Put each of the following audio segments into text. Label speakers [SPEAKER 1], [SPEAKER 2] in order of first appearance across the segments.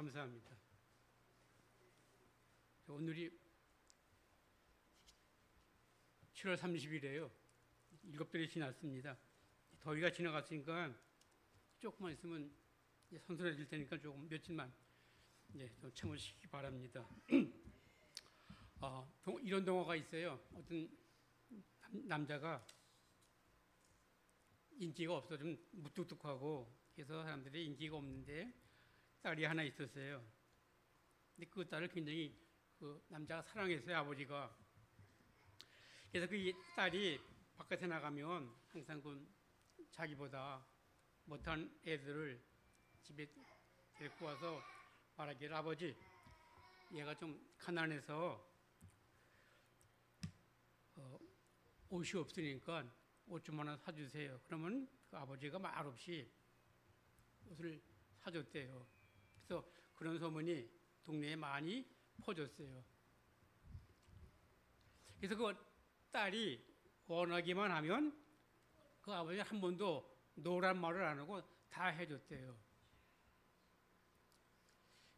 [SPEAKER 1] 감사합니다. 오늘이 7월 30일이에요. 7달이 지났습니다. 더위가 지나갔으니까 조금만 있으면 선선해질 테니까 조금 며칠만 좀 참으시기 바랍니다. 이런 동화가 있어요. 어떤 남자가 인기가 없어 좀 무뚝뚝하고 그래서 사람들이 인기가 없는데 딸이 하나 있었어요. 근데 그 딸을 굉장히 그 남자가 사랑했어요, 아버지가. 그래서 그 딸이 바깥에 나가면 항상 그 자기보다 못한 애들을 집에 데리고 와서 말하기를, 아버지, 얘가 좀 가난해서 옷이 없으니까 옷 좀 하나 사주세요. 그러면 그 아버지가 말없이 옷을 사줬대요. 그래서 그런 소문이 동네에 많이 퍼졌어요. 그래서 그 딸이 원하기만 하면 그 아버지가 한 번도 노란 말을 안 하고 다 해줬대요.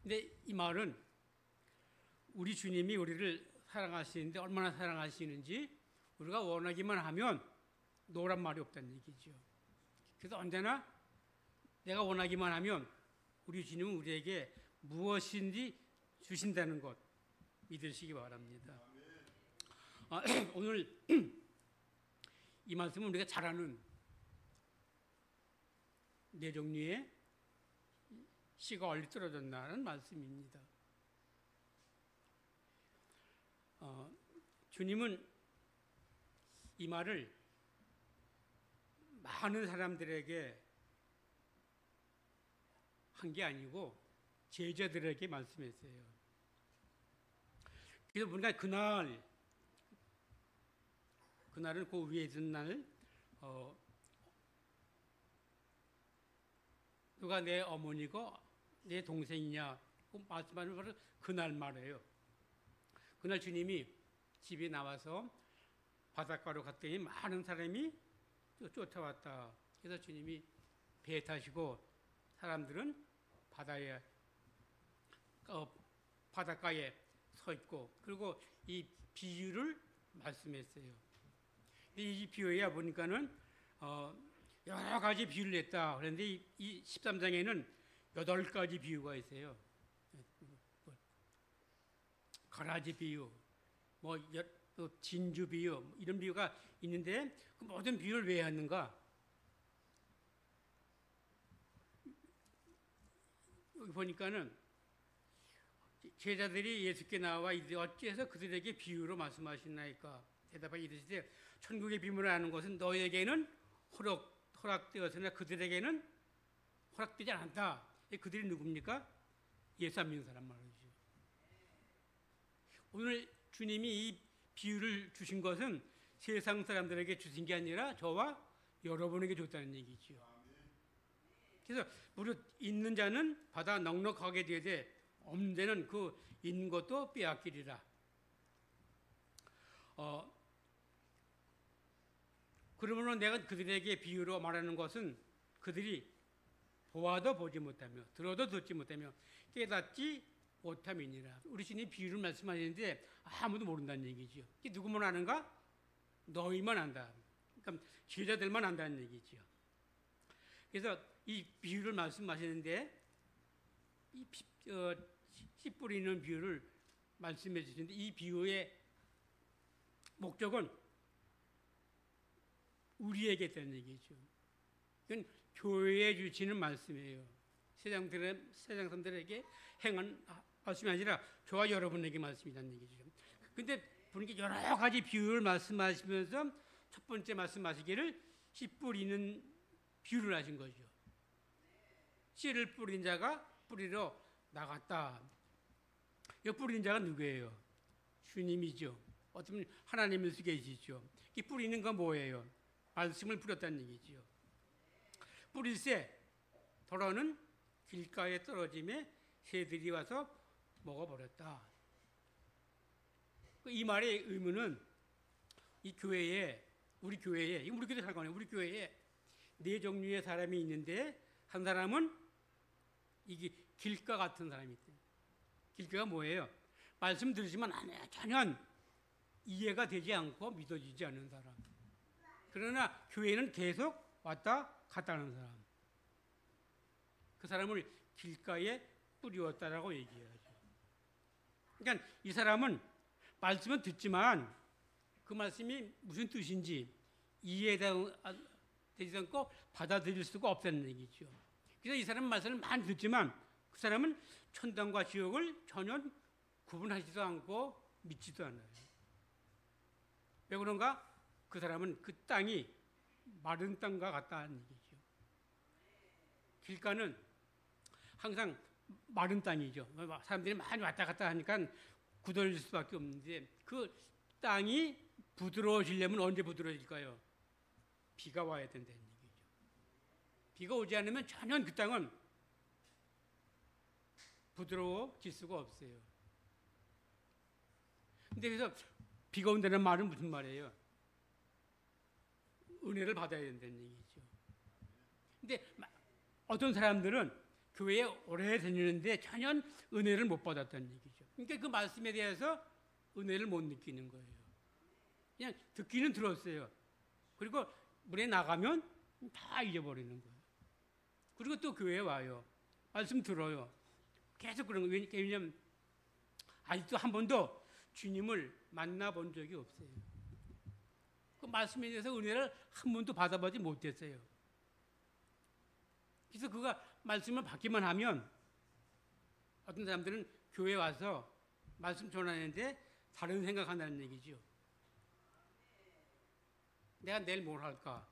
[SPEAKER 1] 근데 이 말은 우리 주님이 우리를 사랑하시는데 얼마나 사랑하시는지 우리가 원하기만 하면 노란 말이 없다는 얘기죠. 그래서 언제나 내가 원하기만 하면 우리 주님은 우리에게 무엇인지 주신다는 것 믿으시기 바랍니다. 오늘 이 말씀은 우리가 잘 아는 네 종류의 씨가 얼리 떨어졌나는 말씀입니다. 주님은 이 말을 많은 사람들에게 한 게 아니고 제자들에게 말씀했어요. 그래서 우리가 그날은 그 위에 있는 날 누가 내 어머니고 내 동생이냐 그 말씀하는 바로 그날 말이에요. 그날 주님이 집에 나와서 바닷가로 갔더니 많은 사람이 쫓아왔다. 그래서 주님이 배 타시고 사람들은 바닷가에 서 있고, 그리고 이 비유를 말씀했어요. 이 비유에 보니까는 여러 가지 비유를 냈다. 그런데 이 13장에는 8가지 비유가 있어요. 가라지 비유, 또 진주 비유, 이런 비유가 있는데 그 모든 비유를 왜 하는가? 여기 보니까는 제자들이 예수께 나와 이르되 어찌해서 그들에게 비유로 말씀하시나이까? 대답하여 이르시되 천국의 비밀을 아는 것은 너희에게는 허락되었으나 그들에게는 허락되지 않았다. 그들이 누굽니까? 예수 안 믿는 사람 말이죠. 오늘 주님이 이 비유를 주신 것은 세상 사람들에게 주신 게 아니라 저와 여러분에게 줬다는 얘기죠. 그래서 무릇 있는 자는 받아 넉넉하게 되되 없는 데는 그 있는 것도 빼앗기리라. 그러므로 내가 그들에게 비유로 말하는 것은 그들이 보아도 보지 못하며 들어도 듣지 못하며 깨닫지 못함이니라. 우리 주님 비유를 말씀하시는데 아무도 모른다는 얘기죠. 이게 누구만 아는가? 너희만 안다. 그러니까 제자들만 안다는 얘기죠. 그래서 이 비유를 말씀하시는데 이 씨 뿌리는 비유를 말씀해 주시는데 이 비유의 목적은 우리에게 있다는 얘기죠. 이건 교회에 주시는 말씀이에요. 세상 사람들에게 행한 말씀이 아니라 저와 여러분에게 말씀이라는 얘기죠. 근데 보니까 여러 가지 비유를 말씀하시면서 첫 번째 말씀하시기를 씨 뿌리는 비유를 하신 거죠. 씨를 뿌린 자가 뿌리러 나갔다. 이 뿌리는 자가 누구예요? 주님이죠. 어쩌면 하나님일 수 계시죠. 이 뿌리는 건 뭐예요? 말씀을 뿌렸다는 얘기죠. 뿌릴새 더러는 길가에 떨어짐에 새들이 와서 먹어버렸다. 이 말의 의미는 이 교회에, 우리 교회에, 이거 우리 교회 살거든요. 우리 교회에 네 종류의 사람이 있는데 한 사람은 이게 길가 같은 사람이 있대요. 길가가 뭐예요? 말씀 들으시면 전혀 이해가 되지 않고 믿어지지 않는 사람. 그러나 교회는 계속 왔다 갔다 하는 사람. 그 사람을 길가에 뿌리웠다라고 얘기해야죠. 그러니까 이 사람은 말씀은 듣지만 그 말씀이 무슨 뜻인지 이해되지 않고 받아들일 수가 없다는 얘기죠. 그래서 이 사람은 말씀을 많이 듣지만 그 사람은 천당과 지옥을 전혀 구분하지도 않고 믿지도 않아요. 왜 그런가? 그 사람은 그 땅이 마른 땅과 같다는 얘기죠. 길가는 항상 마른 땅이죠. 사람들이 많이 왔다 갔다 하니까 굳어질 수밖에 없는데 그 땅이 부드러워지려면 언제 부드러워질까요? 비가 와야 된다는 얘기죠. 비가 오지 않으면 전혀 그 땅은 부드러워질 수가 없어요. 근데 그래서 비가 온다는 말은 무슨 말이에요? 은혜를 받아야 된다는 얘기죠. 근데 어떤 사람들은 교회에 오래 다니는데 전혀 은혜를 못 받았다는 얘기죠. 그러니까 그 말씀에 대해서 은혜를 못 느끼는 거예요. 그냥 듣기는 들었어요. 그리고 문에 나가면 다 잊어버리는 거예요. 그리고 또 교회에 와요. 말씀 들어요. 계속 그런 거예요. 왜냐하면 아직도 한 번도 주님을 만나본 적이 없어요. 그 말씀에 대해서 은혜를 한 번도 받아보지 못했어요. 그래서 그가 말씀을 받기만 하면 어떤 사람들은 교회에 와서 말씀 전하는데 다른 생각한다는 얘기죠. 내가 내일 뭘 할까?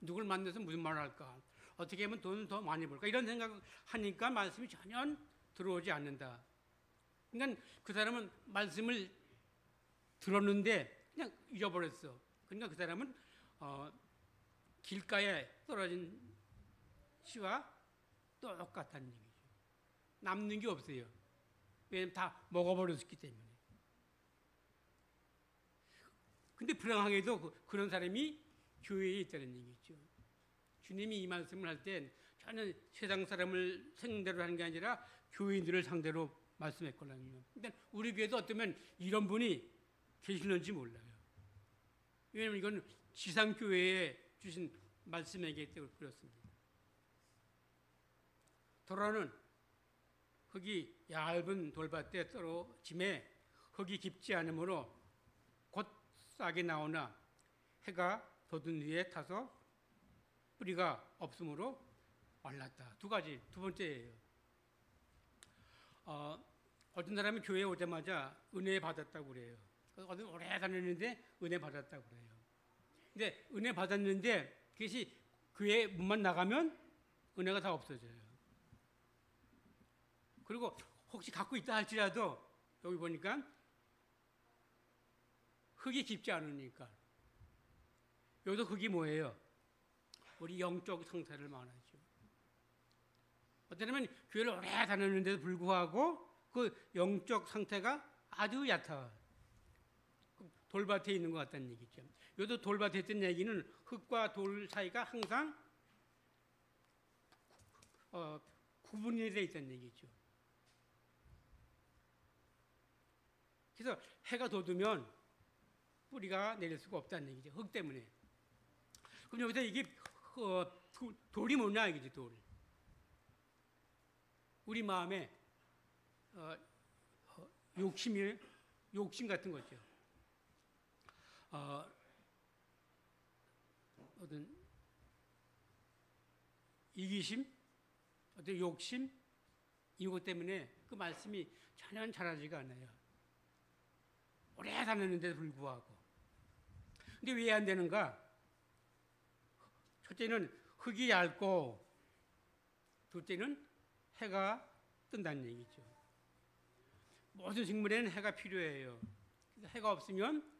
[SPEAKER 1] 누굴 만나서 무슨 말을 할까? 어떻게 하면 돈을 더 많이 벌까? 이런 생각하니까 말씀이 전혀 들어오지 않는다. 그러니까 그 사람은 말씀을 들었는데 그냥 잊어버렸어. 그러니까 그 사람은 길가에 떨어진 씨와 똑같다는 얘기죠. 남는 게 없어요. 왜냐하면 다 먹어버렸기 때문에. 근데 불행하게도 그런 사람이 교회에 있다는 얘기죠. 주님이 이 말씀을 할 땐 전혀 세상 사람을 상대로 하는 게 아니라 교인들을 상대로 말씀했거든요. 근데 우리 교회도 어쩌면 이런 분이 계시는지 몰라요. 왜냐하면 이건 지상교회에 주신 말씀이기 때문에 그렇습니다. 도로는 흙이 얇은 돌밭에 떨어짐에 흙이 깊지 않으므로 곧 싹이 나오나 해가 돋은 위에 타서 뿌리가 없으므로 말랐다. 두 번째예요. 어떤 사람이 교회에 오자마자 은혜 받았다고 그래요. 어떤 오래 다녔는데 은혜 받았다고 그래요. 근데 은혜 받았는데 그것이 교회 문만 나가면 은혜가 다 없어져요. 그리고 혹시 갖고 있다 할지라도 여기 보니까 흙이 깊지 않으니까. 여기도 흙이 뭐예요? 우리 영적 상태를 말하죠. 어쩌면 교회를 오래 다녔는데도 불구하고 그 영적 상태가 아주 얕아. 돌밭에 있는 것 같다는 얘기죠. 여기도 돌밭에 있던 얘기는 흙과 돌 사이가 항상 구분이 되어 있다는 얘기죠. 그래서 해가 돋으면 뿌리가 내릴 수가 없다는 얘기죠. 흙 때문에. 그럼 여기서 이게 돌이 뭐냐 이거지, 돌. 우리 마음에 욕심 같은 거죠. 어떤 이기심, 어떤 욕심 이것 때문에 그 말씀이 전혀 잘하지가 않아요. 오래 다녔는데도 불구하고. 근데 왜 안 되는가? 첫째는 흙이 얇고 둘째는 해가 뜬다는 얘기죠. 모든 식물에는 해가 필요해요. 해가 없으면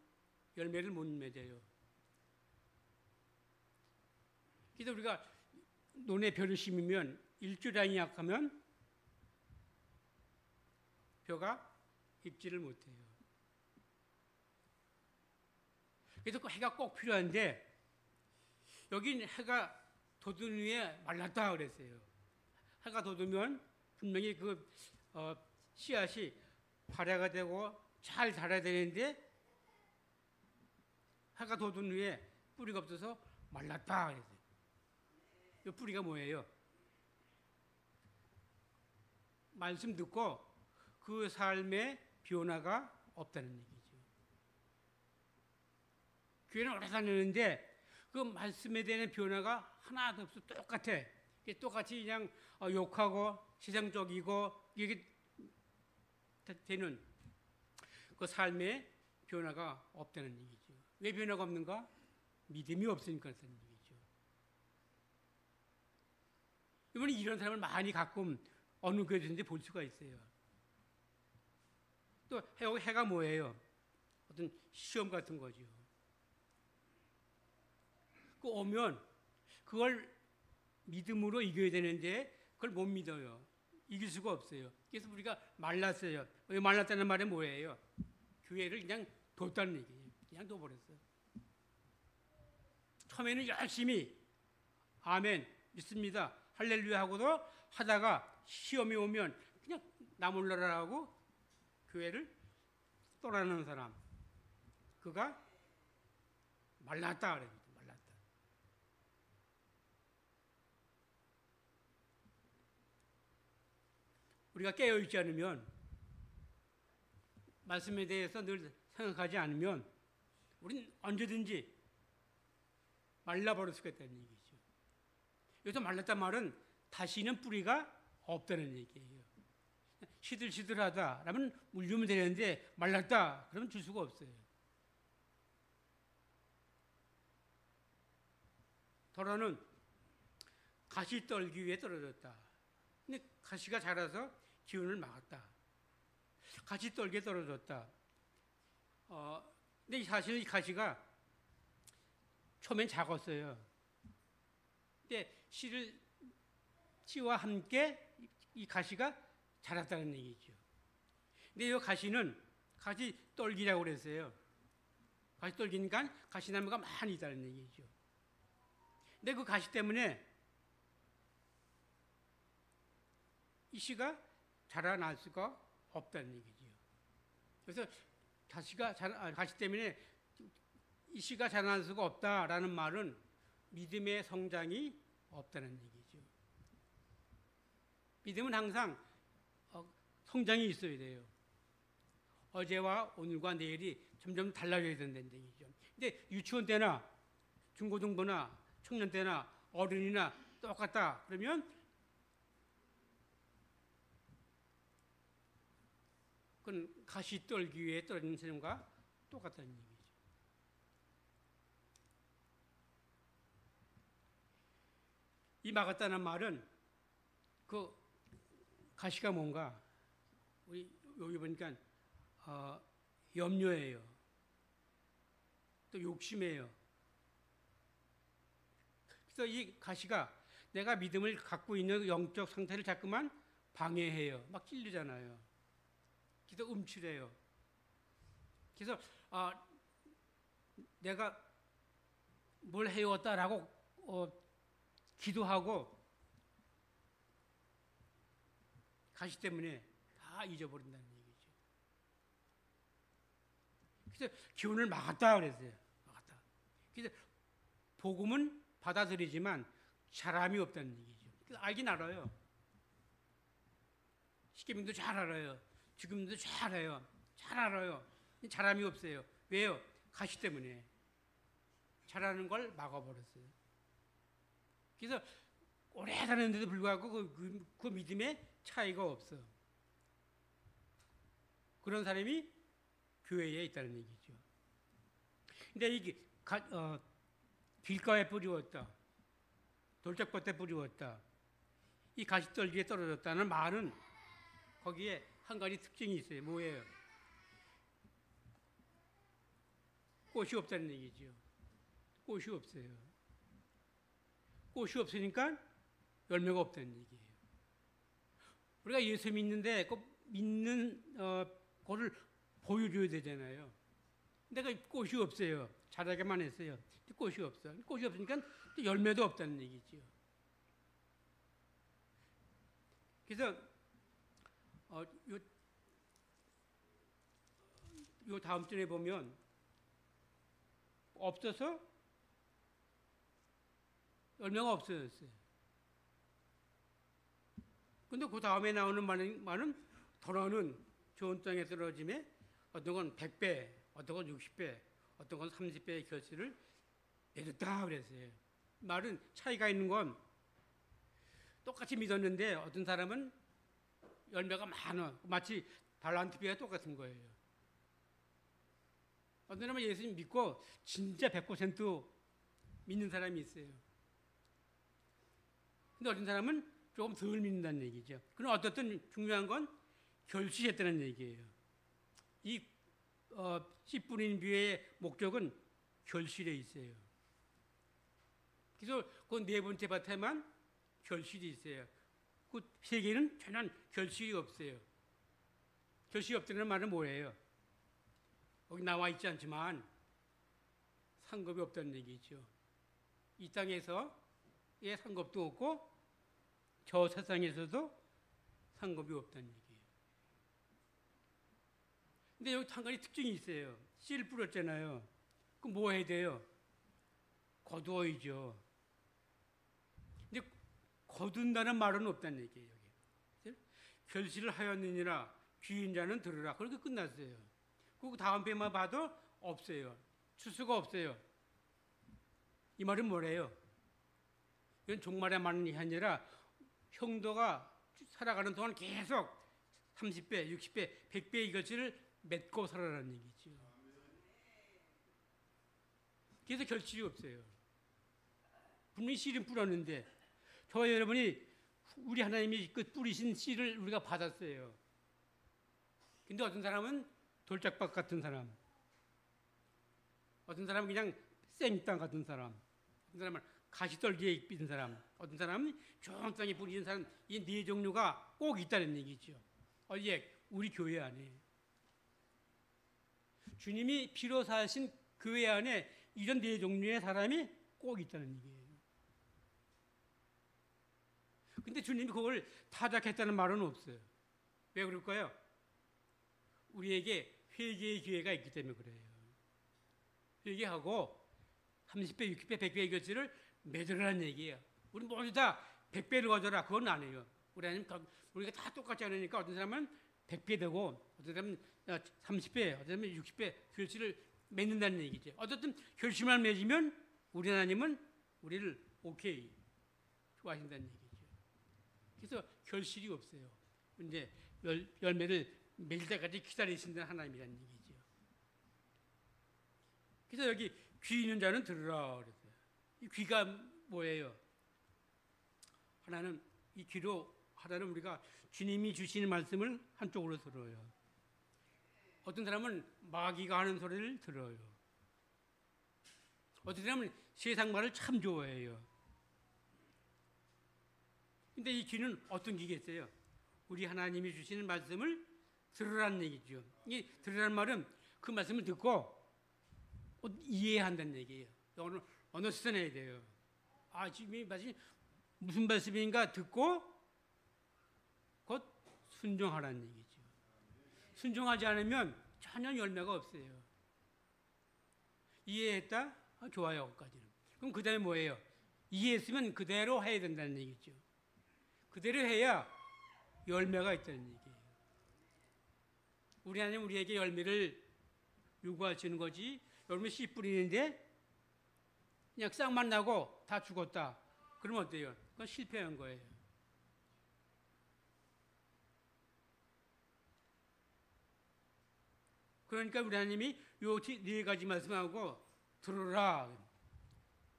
[SPEAKER 1] 열매를 못 맺어요. 그래서 우리가 논에 벼를 심으면 일주량이 약하면 벼가 입지를 못해요. 그래서 그 해가 꼭 필요한데 여긴 해가 돋은 위에 말랐다 그랬어요. 해가 돋으면 분명히 그 씨앗이 발효가 되고 잘 자라야 되는데 해가 돋은 후에 뿌리가 없어서 말랐다 그랬어요. 이 뿌리가 뭐예요? 말씀 듣고 그 삶의 변화가 없다는 얘기죠. 교회는 오래 다녔는데 그 말씀에 대한 변화가 하나도 없어. 똑같아. 똑같이 그냥 욕하고 세상적이고 이게 되는 그 삶의 변화가 없다는 얘기죠. 왜 변화가 없는가? 믿음이 없으니까 그렇다는 얘기죠. 이번에 이런 사람을 많이 가끔 어느 교회든지 볼 수가 있어요. 또 해가 뭐예요? 어떤 시험 같은 거죠. 그 오면 그걸 믿음으로 이겨야 되는데 그걸 못 믿어요. 이길 수가 없어요. 그래서 우리가 말랐어요. 왜 말랐다는 말은 뭐예요? 교회를 그냥 뒀다는 얘기예요. 그냥 둬버렸어요. 처음에는 열심히 아멘 믿습니다 할렐루야 하고도 하다가 시험이 오면 그냥 나 몰라라 하고 교회를 떠나는 사람, 그가 말랐다 그래요. 말랐다. 우리가 깨어있지 않으면, 말씀에 대해서 늘 생각하지 않으면 우리는 언제든지 말라버릴 수가 있다는 얘기죠. 여기서 말랐단 말은 다시는 뿌리가 없다는 얘기예요. 시들시들하다 라면 물 주면 되는데 말랐다 그러면 줄 수가 없어요. 더러는 가시 떨기 위해 떨어졌다. 근데 가시가 자라서 기운을 막았다. 가시 떨기에 떨어졌다. 근데 사실 이 가시가 처음엔 작았어요. 근데 씨와 함께 이 가시가 자랐다는 얘기죠. 근데 이 가시는 가시 떨기라고 그랬어요. 가시 떨기니까 가시나무가 많이 있다는 얘기죠. 근데 그 가시 때문에 이 씨가 자라날 수가 없다는 얘기죠. 그래서 가시 때문에 이 씨가 자라날 수가 없다라는 말은 믿음의 성장이 없다는 얘기죠. 믿음은 항상 성장이 있어야 돼요. 어제와 오늘과 내일이 점점 달라져야 된다는 얘기죠. 근데 유치원 때나 중고등부나 청년 때나 어른이나 똑같다 그러면 그건 가시 떨기 위해 떨어지는 사람과 똑같다는 얘기죠. 이 막았다는 말은 그 가시가 뭔가 우리 여기 보니까 염려예요. 또 욕심이에요. 그래서 이 가시가 내가 믿음을 갖고 있는 영적 상태를 자꾸만 방해해요. 막 찔리잖아요. 그래서 움츠려요. 그래서 내가 뭘 해왔다라고 기도하고 가시 때문에 다 잊어버린다는 얘기죠. 그래서 기운을 막았다 그랬어요. 막았다. 그래서 복음은 받아들이지만 사람이 없다는 얘기죠. 그래서 알긴 알아요. 십계명도 잘 알아요. 죽음도 잘 알아요. 잘 알아요. 사람이 없어요. 왜요? 가시 때문에. 잘하는 걸 막아버렸어요. 그래서 오래 다녔는데도 불구하고 그 믿음에 차이가 없어. 그런 사람이 교회에 있다는 얘기죠. 근데 이게 길가에 뿌리웠다. 돌짝밭에 뿌리웠다. 이 가시떨기에 떨어졌다는 말은 거기에 한 가지 특징이 있어요. 뭐예요? 꽃이 없다는 얘기죠. 꽃이 없어요. 꽃이 없으니까 열매가 없다는 얘기예요. 우리가 예수 믿는데 그 믿는 거를 보여줘야 되잖아요. 근데 그 꽃이 없어요. 자라게만 했어요. 꽃이 없어. 꽃이 없으니까 또 열매도 없다는 얘기죠. 그래서 요, 요 다음 절에 보면 없어서 열매가 없어졌어요. 근데 그 다음에 나오는 말은 더러는 좋은 땅에 떨어짐에 어떤 건 100배, 어떤 건 60배, 어떤 건 30배의 결실을 맺었다 그랬어요. 말은 차이가 있는 건 똑같이 믿었는데 어떤 사람은 열매가 많아. 마치 달란트 비가 똑같은 거예요. 어떤 사람은 예수님 믿고 진짜 100% 믿는 사람이 있어요. 근데 어떤 사람은 조금 덜 믿는다는 얘기죠. 그럼 어떻든 중요한 건 결실했다는 얘기예요. 이 씨 뿌린 비의 목적은 결실에 있어요. 그래서 그 네 번째 밭에만 결실이 있어요. 그 세 개는 전혀 결실이 없어요. 결실이 없다는 말은 뭐예요? 여기 나와 있지 않지만 상급이 없다는 얘기죠. 이 땅에서의 상급도 없고 저 세상에서도 상급이 없다는 얘기예요. 근데 여기 한 가지 특징이 있어요. 씨를 뿌렸잖아요. 그럼 뭐 해야 돼요? 거두어야죠. 근데 거둔다는 말은 없다는 얘기예요. 여기. 결실을 하였느니라 귀인 자는 들으라. 그렇게 끝났어요. 그 다음 배만 봐도 없어요. 추수가 없어요. 이 말은 뭐래요? 이건 종말의 말이 아니라 형도가 살아가는 동안 계속 30배, 60배, 100배의 결실을 맺고 살아라는 얘기죠. 그래서 결실이 없어요. 분명히 씨를 뿌렸는데 저와 여러분이 우리 하나님이 그 뿌리신 씨를 우리가 받았어요. 근데 어떤 사람은 돌짝박 같은 사람, 어떤 사람은 그냥 생땅 같은 사람, 어떤 사람은 가시떨기에 입힌 사람, 어떤 사람은 좋은 땅에 뿌리는 사람, 이 네 종류가 꼭 있다는 얘기죠. 우리 교회 안에 주님이 피로 사신 교회 안에 이런 네 종류의 사람이 꼭 있다는 얘기예요. 근데 주님이 그걸 타작했다는 말은 없어요. 왜 그럴까요? 우리에게 회개의 기회가 있기 때문에 그래요. 회개하고 30배, 60배, 100배의 결실을 맺으라는 얘기예요. 우리 모두 다 100배를 거둬라. 그건 안 해요. 우리가 다 똑같지 않으니까 어떤 사람은 100배 되고 어떤 사람은 30배, 어떤 사람은 60배 결실을 맺는다는 얘기죠. 어쨌든 결실만 맺으면 우리 하나님은 우리를 오케이 좋아하신다는 얘기죠. 그래서 결실이 없어요. 이제 열매를 맺을 때까지 기다리신다는 하나님이라는 얘기죠. 그래서 여기 귀 있는 자는 들으라 그랬어요. 이 귀가 뭐예요? 하나는 이 귀로 하나는 우리가 주님이 주시는 말씀을 한쪽으로 들어요. 어떤 사람은 마귀가 하는 소리를 들어요. 어떤 사람은 세상 말을 참 좋아해요. 근데 이 귀는 어떤 귀겠어요? 우리 하나님이 주시는 말씀을 들으라는 얘기죠. 이 들으라는 말은 그 말씀을 듣고 이해한다는 얘기예요. 언어 써내야 돼요. 지금 무슨 말씀인가 듣고 곧 순종하라는 얘기죠. 순종하지 않으면 전혀 열매가 없어요. 이해했다? 좋아요. 거기까지는. 그럼 그 다음에 뭐예요? 이해했으면 그대로 해야 된다는 얘기죠. 그대로 해야 열매가 있다는 얘기예요. 우리 하나님 우리에게 열매를 요구하시는 거지. 열매 씨 뿌리는데 그냥 싹만 나고 다 죽었다. 그러면 어때요? 그건 실패한 거예요. 그러니까 우리 하나님이 요 네 가지 말씀하고 들어라.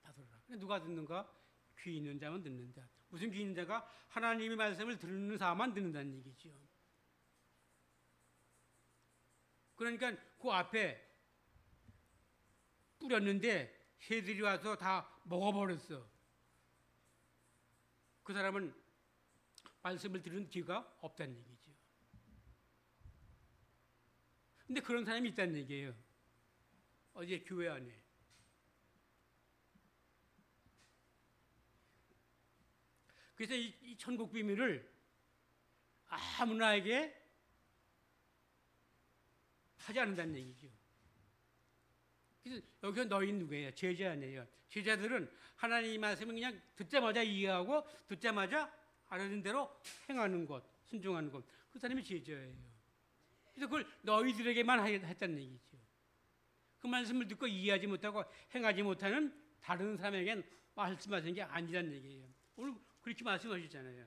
[SPEAKER 1] 다 들어라. 누가 듣는가? 귀 있는 자만 듣는다. 무슨 귀 있는 자가? 하나님의 말씀을 듣는 사람만 듣는다는 얘기죠. 그러니까 그 앞에 뿌렸는데 새들이 와서 다 먹어버렸어. 그 사람은 말씀을 들은 귀가 없다는 얘기죠. 근데 그런 사람이 있다는 얘기예요. 어제 교회 안에. 그래서 이 천국 비밀을 아무나에게 하지 않는다는 얘기죠. 그래서 여기서 너희는 누구예요? 제자 아니에요. 제자들은 하나님 말씀을 그냥 듣자마자 이해하고 듣자마자 알아듣는 대로 행하는 것, 순종하는 것. 그 사람이 제자예요. 그래서 그걸 너희들에게만 했다는 얘기죠. 그 말씀을 듣고 이해하지 못하고 행하지 못하는 다른 사람에게는 말씀하시는 게 아니라는 얘기예요. 오늘 그렇게 말씀하셨잖아요.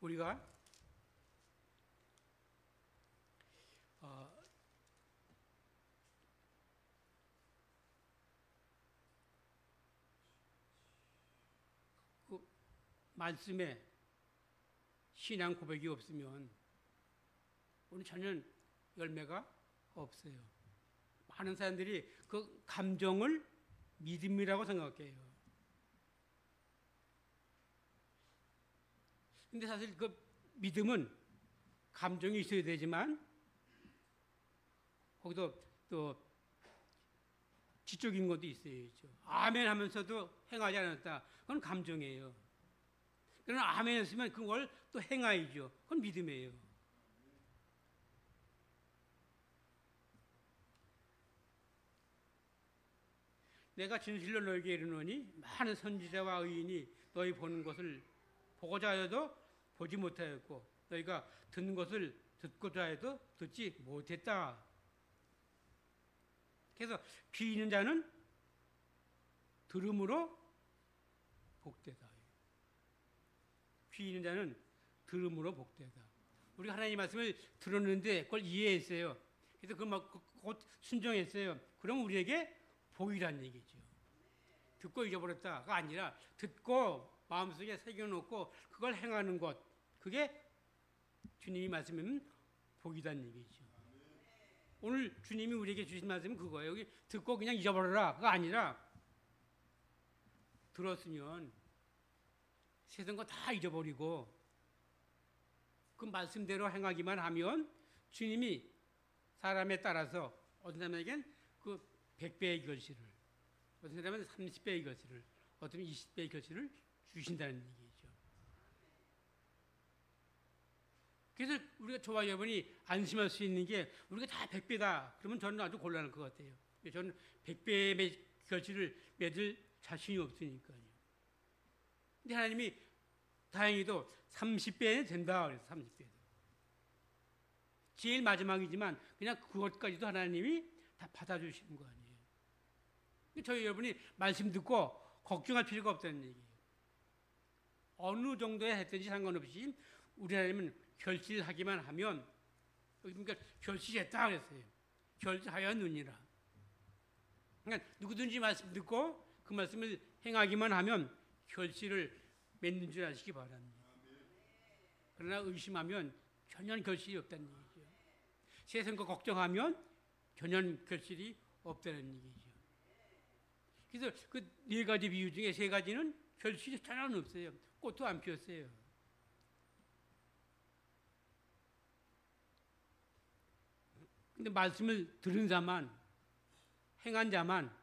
[SPEAKER 1] 우리가 그 말씀에 신앙 고백이 없으면 우리 전혀 열매가 없어요. 많은 사람들이 그 감정을 믿음이라고 생각해요. 근데 사실 그 믿음은 감정이 있어야 되지만 거기도 또 지적인 것도 있어야죠. 아멘 하면서도 행하지 않았다. 그건 감정이에요. 그러나 아멘 했으면 그걸 또 행하이죠. 그건 믿음이에요. 내가 진실로 너에게 이르노니 많은 선지자와 의인이 너희 보는 것을 보고자 하여도 보지 못하였고 너희가 듣는 것을 듣고자 해도 듣지 못했다. 그래서 귀 있는 자는 들음으로 복되다. 귀 있는 자는 들음으로 복되다. 우리가 하나님 말씀을 들었는데 그걸 이해했어요. 그래서 곧 순종했어요. 그럼 우리에게 복이란 얘기죠. 듣고 잊어버렸다가 아니라 듣고 마음속에 새겨놓고 그걸 행하는 것, 그게 주님이 말씀하면 복이란 얘기죠. 오늘 주님이 우리에게 주신 말씀은 그거예요. 여기 듣고 그냥 잊어버려라. 그거 아니라 들었으면 세상 거 다 잊어버리고 그 말씀대로 행하기만 하면 주님이 사람에 따라서 어떤 사람에겐 그 100배의 결실을, 어떤 사람은 30배의 결실을, 어떤 20배의 결실을 주신다는 얘기죠. 그래서 우리가 저와 여러분이 안심할 수 있는 게 우리가 다 100배다. 그러면 저는 아주 곤란할 것 같아요. 저는 100배의 결실을 맺을 자신이 없으니까요. 근데 하나님이 다행히도 30배는 된다. 그래서 30배도. 제일 마지막이지만 그냥 그것까지도 하나님이 다 받아주시는 거 아니에요. 저희 여러분이 말씀 듣고 걱정할 필요가 없다는 얘기예요. 어느 정도에 했든지 상관없이 우리 하나님은 결실하기만 하면, 그러니까 결실했다 그랬어요. 결실하였느니라. 그러니까 누구든지 말씀 듣고 그 말씀을 행하기만 하면 결실을 맺는 줄 아시기 바랍니다. 그러나 의심하면 전혀 결실이 없다는 얘기죠. 세상 거 걱정하면 전혀 결실이 없다는 얘기죠. 그래서 그 네 가지 비유 중에 세 가지는 결실이 전혀 없어요. 꽃도 안 피었어요. 근데 말씀을 들은 자만, 행한 자만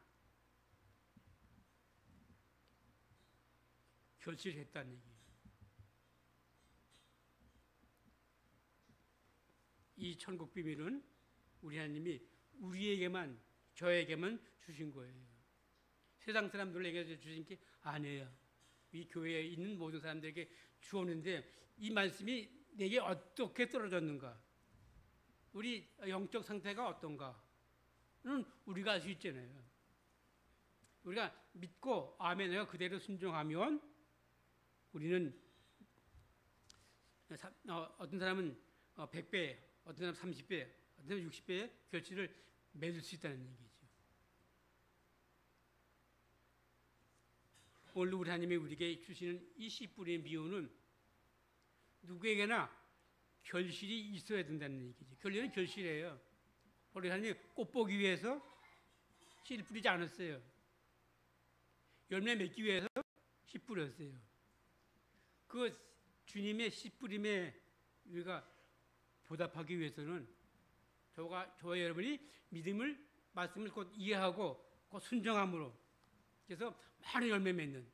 [SPEAKER 1] 결실했다는 얘기예요. 이 천국 비밀은 우리 하나님이 우리에게만, 저에게만 주신 거예요. 세상 사람들에게 주신 게 아니에요. 이 교회에 있는 모든 사람들에게 주었는데 이 말씀이 내게 어떻게 떨어졌는가, 우리 영적 상태가 어떤가는 우리가 알 수 있잖아요. 우리가 믿고 아멘 내가 그대로 순종하면 우리는 어떤 사람은 100배, 어떤 사람은 30배, 어떤 사람은 60배의 결실을 맺을 수 있다는 얘기죠. 오늘 우리 하나님이 우리에게 주시는 이 씨 뿌리의 비유는 누구에게나 결실이 있어야 된다는 얘기죠. 결론은 결실이에요. 우리 하나님 꽃 보기 위해서 씨를 뿌리지 않았어요. 열매 맺기 위해서 씨 뿌렸어요. 그 주님의 씨 뿌림에 우리가 보답하기 위해서는 저와 여러분이 믿음을, 말씀을 곧 이해하고 곧 순종함으로, 그래서 많은 열매 맺는,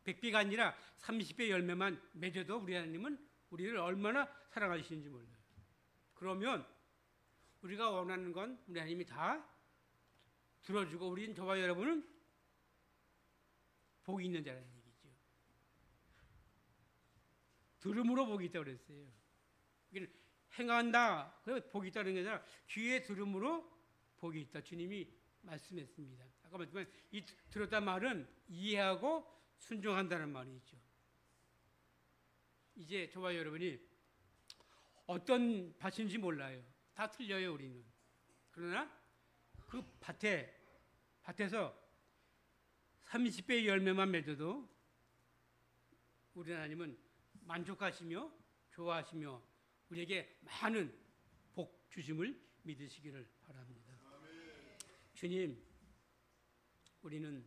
[SPEAKER 1] 100배가 아니라 30배 열매만 맺어도 우리 하나님은 우리를 얼마나 사랑하시는지 몰라요. 그러면 우리가 원하는 건 우리 하나님이 다 들어주고 우리는 저와 여러분은 복이 있는 자라는 얘기죠. 들음으로 복이 있다고 그랬어요. 행한다, 복이 있다는 게 아니라 귀에 들음으로 복이 있다. 주님이 말씀했습니다. 아까 말했지만 이 들었단 말은 이해하고 순종한다는 말이죠. 이제 저와 여러분이 어떤 밭인지 몰라요. 다 틀려요, 우리는. 그러나 그 밭에서 30배의 열매만 맺어도 우리 하나님은 만족하시며 좋아하시며 우리에게 많은 복 주심을 믿으시기를 바랍니다. 주님, 우리는